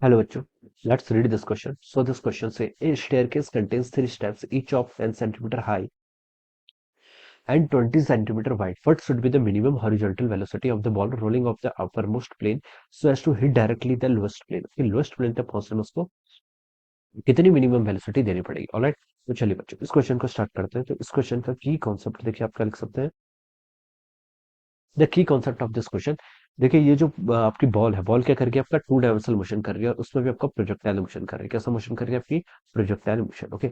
Hello, bachcho. Let's read this question. So this question say a staircase contains three steps, each of 10 centimeter high and 20 centimeter wide. What should be the minimum horizontal velocity of the ball rolling off the uppermost plane so as to hit directly the lowest plane? Okay, lowest plane तक पहुंचने में उसको कितनी minimum velocity देनी पड़ेगी? Alright, तो चलिए बच्चों इस क्वेश्चन को स्टार्ट करते हैं। तो इस क्वेश्चन का की कॉन्सेप्ट देखिए आप क्या लिख सकते हैं। The key concept of this question, देखिए ये जो आपकी बॉल है, बॉल क्या कर रही है आपका टू डायमेंशनल मोशन कर रही है और उसमें भी आपका प्रोजेक्टाइल मोशन कर रही है। कैसा मोशन कर रही है आपकी? Projectile motion. ओके,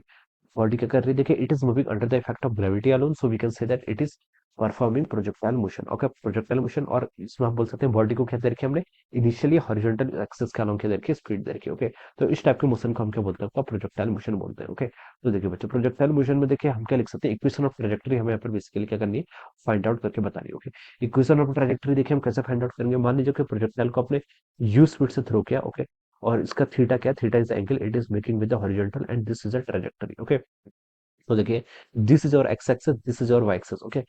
बॉडी क्या कर रही है? देखिए it is moving under the effect of gravity alone, so we can say that it is performing projectile motion. Okay, projectile motion, और इसमें हम बोल सकते हैं बॉडी को क्या दे रखी है हमने? इनिशियली हॉरिजॉन्टल एक्सिस के अलोंग क्या दे रखी है? स्पीड दे रखी है। ओके, तो इस टाइप के मोशन को हम क्या बोलते हैं? प्रोजेक्टाइल मोशन बोलते हैं। ओके, तो देखिए बच्चों प्रोजेक्टाइल मोशन में देखिए हम क्या लिख सकते हैं? इक्वेशन ऑफ ट्रेजेक्टरी हमें यहाँ पर बेसिकली क्या करनी है? फाइंड आउट करके बतानी है। ओके, इक्वेशन ऑफ ट्रेजेक्टरी देखिए हम कैसे फाइंड आउट करेंगे? मान लीजिए कि प्रोजेक्टाइल को अपने यू स्पीड से थ्रो किया। ओके, और इसका थीटा क्या? Theta is angle it is making with the horizontal and this is a trajectory. Okay, तो देखिए दिस इज और एक्स एक्सेस, दिस इज और वाई एक्सेस। ओके,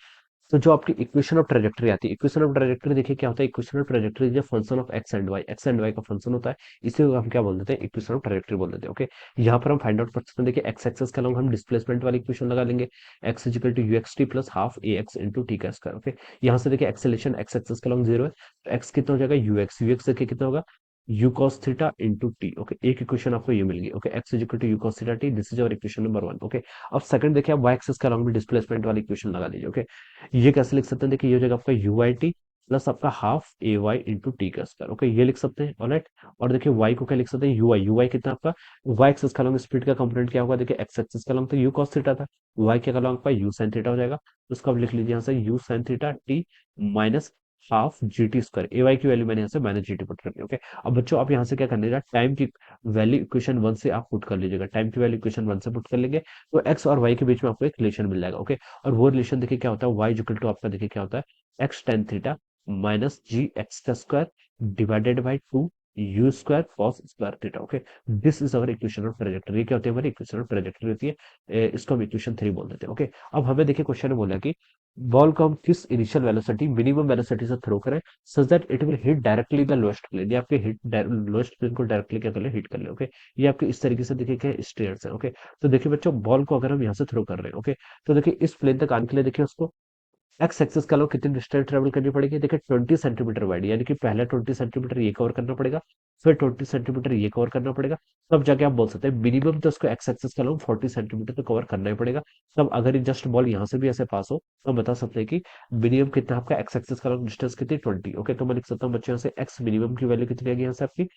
तो जो आपकी इक्वेशन ऑफ ट्रेजेक्टरी आती है, इक्वेशन ऑफ ट्रेजेक्टरी देखिए क्या होता है? इक्वेशन ऑफ ट्रेजेक्टरी जो function of X and Y का फंक्शन होता है, इसे हम क्या बोल देते हैं? इक्वेशन ऑफ ट्रेजेक्टरी बोल देते हैं। ओके, यहाँ पर हम फाइंड आउट कर सकते हैं। देखिए एक्स एक्सेस के अलॉन्ग हम डिस्प्लेसमेंट वाली इक्वेशन लगा लेंगे, x is equal to u x t plus half a x into t का स्क्वायर। ओके, यहाँ से देखिए एक्सेलेशन एक्स एक्सेस के अलॉन्ग जीरो है, तो एक्स कितना हो जाएगा? यू एक्स देखिए कितना होगा? U cos theta into T. Okay, एक इक्वेशन आपको ये मिल गई। Okay, X is equal to U cos theta T, this is और इक्वेशन नंबर वन। ओके, अब सेकंड देखिए आप वाई एक्सेस के अलॉन्ग भी डिस्प्लेसमेंट वाली इक्वेशन लगा लीजिए। ओके, ये कैसे लिख सकते हैं? देखिए ये हो जाएगा आपका यू आई टी प्लस आपका हाफ ए वाई इंटू टी का स्क्वायर। ओके, ये लिख सकते हैं। ऑलराइट, और देखिए वाई को क्या लिख सकते हैं? यू आई कितना आपका? वाई एक्सेस का लॉन्ग स्पीड का कंपोनेंट क्या होगा? देखिए एक्स एक्सेस का लॉन्ग तो यू कॉस थीटा था, वाई के लॉन्ग आपका यू साइन थीटा हो जाएगा। तो उसको आप लिख लीजिए यहाँ से U sine theta T minus half G T square. A Y की वैल्यू मैंने यहाँ से माइनस जी टी पुट करनी है। ओके, अब बच्चों आप यहाँ से क्या करने टाइम की वैल्यू इक्वेशन वन से आप पुट कर लीजिएगा। टाइम की वैल्यू इक्वेशन वन से पुट कर लेंगे तो एक्स और वाई के बीच में आपको एक रिलेशन मिल जाएगा। ओके, और वो रिलेशन देखिए क्या होता है? y इक्वल टू आपका देखिए क्या होता है? एक्स टेन थीटा माइनस जी एक्स का square divided by two you square cos square theta. Okay, this is our equation of trajectory. क्या होती है हमारी इक्वेशन ऑफ ट्रेजेक्टरी होती है? इसको हम इक्वेशन थ्री बोल देते हैं। ओके, अब हमें देखिए क्वेश्चन में बोला कि बॉल को हम किस इनिशियल वेलोसिटी मिनिमम वेलोसिटी से थ्रो करें such that it will hit directly the lowest plane, ये आपके हिट लोएस्ट प्लेन को डायरेक्टली क्या कर ले? हिट कर ले। ओके, ये आपके इस तरीके से देखिए क्या स्टेयर्स है। ओके, तो देखिए बच्चों बॉल को अगर हम यहाँ से थ्रो कर रहे हैं, ओके, तो देखिए इस प्लेन तक आने के लिए देखिए उसको एक्स एक्सिस का लोग कितनी डिस्टेंस ट्रेवल करनी पड़ेगी? देखिए 20 सेंटीमीटर वाइड, यानी कि पहले 20 सेंटीमीटर ये कवर करना पड़ेगा, फिर 20 सेंटीमीटर ये कवर करना पड़ेगा, तब जाके आप बोल सकते हैं मिनिमम तो उसको एक्स एक्सिस का लोग 40 सेंटीमीटर तो कवर करना ही पड़ेगा। तब अगर ये जस्ट बॉल यहाँ से भी ऐसे पास हो तो हम बता सकते हैं कि मिनिमम कितना आपका एक्स एक्सिस का लोग डिस्टेंस कितनी? 20। ओके, तो मैं लिख सकता हूँ बच्चों यहाँ से एक्स मिनिमम की वैल्यू कितनी आएगी यहाँ से आपकी?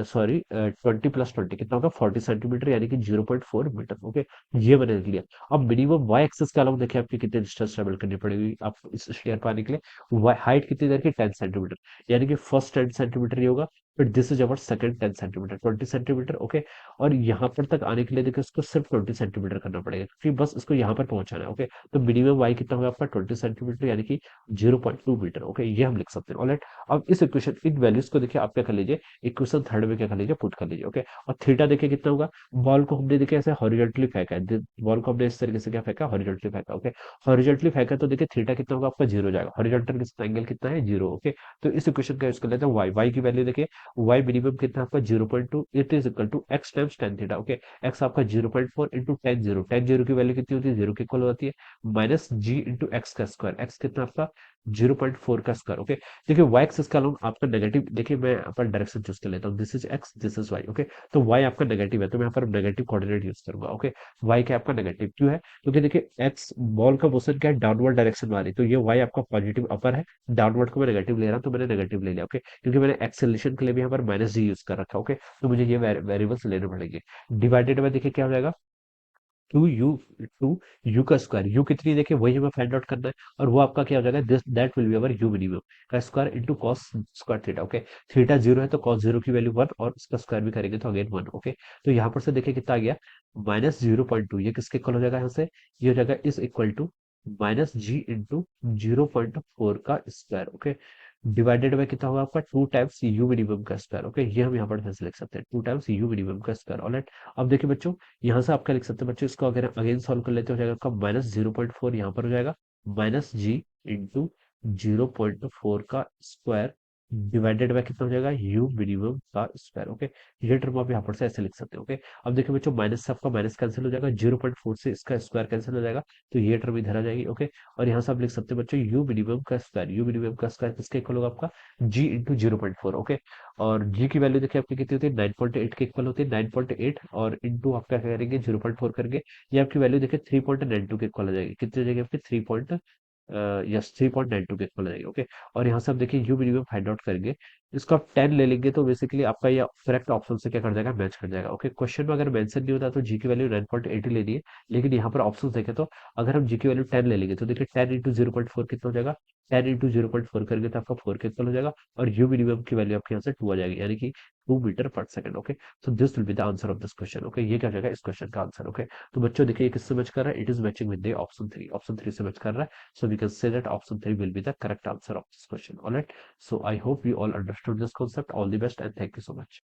सॉरी, 20 प्लस 20 कितना होगा? 40 सेंटीमीटर, यानी कि 0.4 मीटर। ओके, ये मैंने लिख लिया। अब मिनिमम वाई एक्सिस के अलावा देखिए आपकी कितनी डिस्टेंस ट्रेवल करनी पड़ेगी आप इस स्टेयर पर आने के लिए? हाइट कितनी देर की? 10 सेंटीमीटर, यानी कि फर्स्ट 10 सेंटीमीटर ये होगा, फिर this is our second 10 centimetre 20 centimetre. Okay, और यहाँ पर तक आने के लिए देखिए इसको सिर्फ 20 सेंटीमीटर करना पड़ेगा क्योंकि बस इसको यहाँ पर पहुंचाना है। ओके, तो मिनिमम वाई कितना होगा आपका? 20 सेंटीमीटर, यानी कि 0.2 मीटर। ओके, ये हम लिख सकते हैं। ऑलराइट, अब इस इक्वेशन इन वैल्यूज को देखिए आप क्या कर लीजिए? इक्वेशन थर्ड में क्या कर लीजिए? पुट कर लीजिए। ओके, और थीटा देखिए कितना होगा? बॉल को हमने देखिए ऐसे हॉरिजॉन्टली फेंका है, बॉल को हमने इस तरीके से क्या फेंका? हॉरिजॉन्टली फेंका। ओके, हॉरिजॉन्टली फेंका तो देखिए थीटा कितना होगा आपका? जीरो जाएगा। हॉरिजॉन्टल एंगल कितना है? जीरो। ओके, तो इस इक्वेशन का यूज कर लेते हैं वाई। वाई की वैल्यू देखिए वाई मिनिमम कितना आपका? 0.2, it is equal to X times tan theta. Okay, X आपका 0.4 into tan zero, tan zero की वैल्यू कितनी होती है? जीरो की इक्वल होती है माइनस जी इंटू एक्स का स्क्वायर, एक्स कितना आपका? 0.4 का स्क्वायर। ओके, देखिए वाई एक्सिस का लॉन्ग आपका नेगेटिव, देखिए मैं अपन डायरेक्शन चूज कर लेता हूँ, this is X this is Y. Okay, तो वाई आपका नेगेटिव है तो मैं यहाँ पर नेगेटिव कोऑर्डिनेट यूज करूंगा। ओके, वाई क्या आपका नेगेटिव क्यों है? क्योंकि देखिए एक्स बॉल का मोशन क्या है? डाउनवर्ड डायरेक्शन वाली, तो ये वाई आपका पॉजिटिव अपर है, डाउनवर्ड को मैं नेगेटिव ले रहा हूँ तो मैंने नेगेटिव ले लिया। ओके, क्योंकि मैंने एक्सेलरेशन के लिए भी यहाँ पर माइनस जी यूज कर रखा है। ओके, तो मुझे ये वेरिएबल्स लेने पड़ेंगे। डिवाइडेड में देखिए क्या हो जाएगा? टू यू, टू यू का स्क्वायर, यू कितनी देखिए वही हमें फाइंड आउट करना है, और वो आपका क्या हो जाएगा? This that will be our you minimum का square into cos square theta. Okay, theta zero है तो कॉस जीरो की वैल्यू वन, और इसका स्क्वायर भी करेंगे तो अगेन वन। ओके, तो यहाँ पर से देखिए कितना आ गया? माइनस 0.2, ये किसके इक्वल हो जाएगा? यहाँ से ये हो जाएगा is equal to minus G into 0.4 का स्क्वायर। ओके, डिवाइडेड बाय कितना होगा आपका? टू टाइम्स यू मिनिमम का स्क्वायर। ओके, ये हम यहाँ पर फिर से लिख सकते हैं, टू टाइम्स यू मिनिमम का स्क्वायर। ऑलराइट, अब देखिए बच्चों यहाँ से आप क्या लिख सकते हैं? बच्चों इसको अगर अगेन सॉल्व कर लेते हो जाएगा आपका माइनस 0.4 यहाँ पर हो जाएगा माइनस जी इंटू 0.4 का स्क्वायर डिवाइडेड बाय कितना हो जाएगा, यू मिनिमम का स्क्वायर। ओके, ये टर्म आप यहाँ पर से ऐसे लिख सकते हो। ओके, अब देखिए बच्चों, माइनस से आपका माइनस कैंसिल हो जाएगा, 0.4 से इसका स्क्वायर कैंसिल हो जाएगा, तो ये टर्म इधर आ जाएगी। ओके, और यहाँ से आप लिख सकते हो बच्चों, यू मिनिमम का स्क्वायर, यू मिनिमम का स्क्वायर किसके इक्वल होगा, आपका जी इंटू 0.4। ओके, और जी की वैल्यू देखिए आपकी कितनी होती है, 9.8 के इक्वल होती है, 9.8 और इंटू आप क्या करेंगे, 0.4 करेंगे, ये आपकी वैल्यू देखिए 3.92 के इक्वल हो जाएगी। कितनी हो जाएगी आपकी, 3.92 के इक्वल हो जाएगी। ओके, और यहाँ से आप देखिए यू मिनिमम फाइंड आउट करेंगे, इसको आप 10 ले लेंगे तो बेसिकली आपका ये करेक्ट ऑप्शन से क्या कर जाएगा, मैच कर जाएगा। ओके, क्वेश्चन में अगर मेंशन नहीं होता तो जी की वैल्यू 9.8 लेनी है, लेकिन यहाँ पर ऑप्शन देखें तो अगर हम जी की वैल्यू 10 ले लेंगे तो देखिए 10 इंटू 0.4 कितना हो जाएगा, 10 इंटू 0.4 करेंगे तो आपका 4 के इक्वल हो जाएगा, और यू मिनिमम की वैल्यू आपके यहाँ से 2 आ जाएगी, यानी कि 2 मीटर पर second. Okay, so this will be the answer of this question. Okay, ये क्या हो जाएगा इस क्वेश्चन का आंसर। ओके, तो बच्चों देखिए ये किससे मैच कर रहा है, it is matching with the option 3, option 3 से मैच कर रहा है। So we can say that option 3 will be the correct answer of this question. All right. So I hope you all understood this concept. All the best and thank you so much.